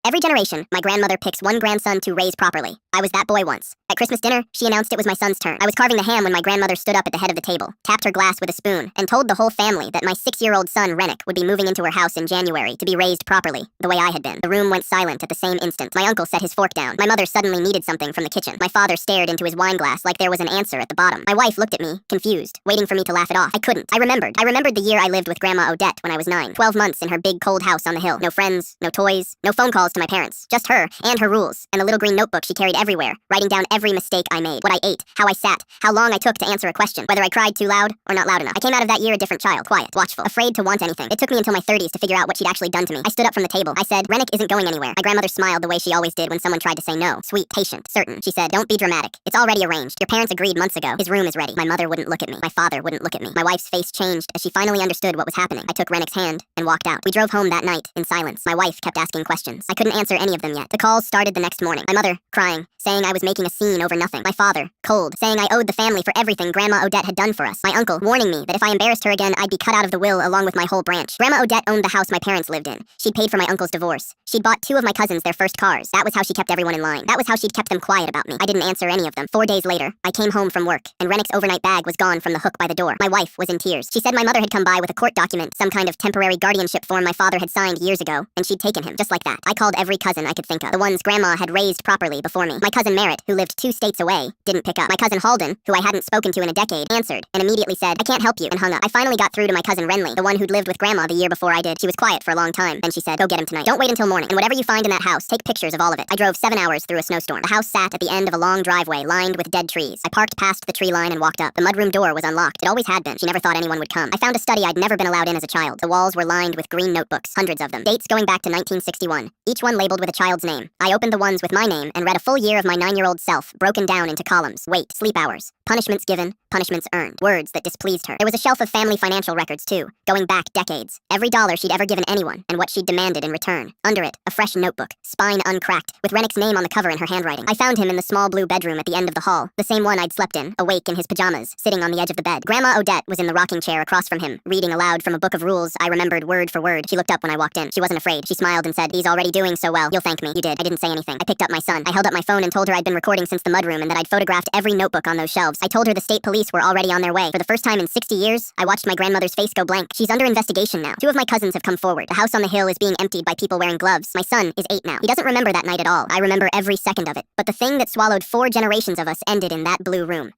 Every generation, my grandmother picks one grandson to raise properly. I was that boy once. At Christmas dinner, she announced it was my son's turn. I was carving the ham when my grandmother stood up at the head of the table, tapped her glass with a spoon, and told the whole family that my 6-year-old son, Rennick, would be moving into her house in January to be raised properly, the way I had been. The room went silent at the same instant. My uncle set his fork down. My mother suddenly needed something from the kitchen. My father stared into his wine glass like there was an answer at the bottom. My wife looked at me, confused, waiting for me to laugh it off. I couldn't. I remembered the year I lived with Grandma Odette when I was 9. 12 months in her big cold house on the hill. No friends, no toys, no phone calls to my parents. Just her and her rules, and the little green notebook she carried everywhere, writing down every mistake I made, what I ate, how I sat, how long I took to answer a question, whether I cried too loud or not loud enough. I came out of that year a different child, quiet, watchful, afraid to want anything. It took me until my 30s to figure out what she'd actually done to me. I stood up from the table. I said, Rennick isn't going anywhere. My grandmother smiled the way she always did when someone tried to say no. Sweet, patient, certain. She said, don't be dramatic. It's already arranged. Your parents agreed months ago. His room is ready. My mother wouldn't look at me. My father wouldn't look at me. My wife's face changed as she finally understood what was happening. I took Rennick's hand and walked out. We drove home that night in silence. My wife kept asking questions. I couldn't answer any of them yet. The calls started the next morning. My mother, crying, saying I was making a scene over nothing. My father, cold, saying I owed the family for everything Grandma Odette had done for us. My uncle, warning me that if I embarrassed her again, I'd be cut out of the will along with my whole branch. Grandma Odette owned the house my parents lived in. She'd paid for my uncle's divorce. She'd bought 2 of my cousins their first cars. That was how she kept everyone in line. That was how she'd kept them quiet about me. I didn't answer any of them. 4 days later, I came home from work, and Rennick's overnight bag was gone from the hook by the door. My wife was in tears. She said my mother had come by with a court document, some kind of temporary guardianship form my father had signed years ago, and she'd taken him, just like that. I called every cousin I could think of, the ones Grandma had raised properly before me. My cousin Merritt, who lived 2 states away, didn't pick up. My cousin Halden, who I hadn't spoken to in a decade, answered, and immediately said, I can't help you, and hung up. I finally got through to my cousin Renly, the one who'd lived with Grandma the year before I did. She was quiet for a long time, then she said, go get him tonight. Don't wait until morning, and whatever you find in that house, take pictures of all of it. I drove 7 hours through a snowstorm. The house sat at the end of a long driveway lined with dead trees. I parked past the tree line and walked up. The mudroom door was unlocked. It always had been. She never thought anyone would come. I found a study I'd never been allowed in as a child. The walls were lined with green notebooks, hundreds of them. Dates going back to 1961, each one labeled with a child's name. I opened the ones with my name and read a full year of my 9-year-old self, broken down into columns. Weight, sleep hours, punishments given, punishments earned, words that displeased her. There was a shelf of family financial records, too, going back decades. Every dollar she'd ever given anyone, and what she'd demanded in return. Under it, a fresh notebook, spine uncracked, with Rennick's name on the cover in her handwriting. I found him in the small blue bedroom at the end of the hall, the same one I'd slept in, awake in his pajamas, sitting on the edge of the bed. Grandma Odette was in the rocking chair across from him, reading aloud from a book of rules I remembered word for word. She looked up when I walked in. She wasn't afraid. She smiled and said, he's already doing so well. You'll thank me. You did. I didn't say anything. I picked up my son. I held up my phone and told her I'd been recording since the mudroom and that I'd photographed every notebook on those shelves. I told her the state police were already on their way. For the first time in 60 years, I watched my grandmother's face go blank. She's under investigation now. 2 of my cousins have come forward. The house on the hill is being emptied by people wearing gloves. My son is 8 now. He doesn't remember that night at all. I remember every second of it. But the thing that swallowed 4 generations of us ended in that blue room.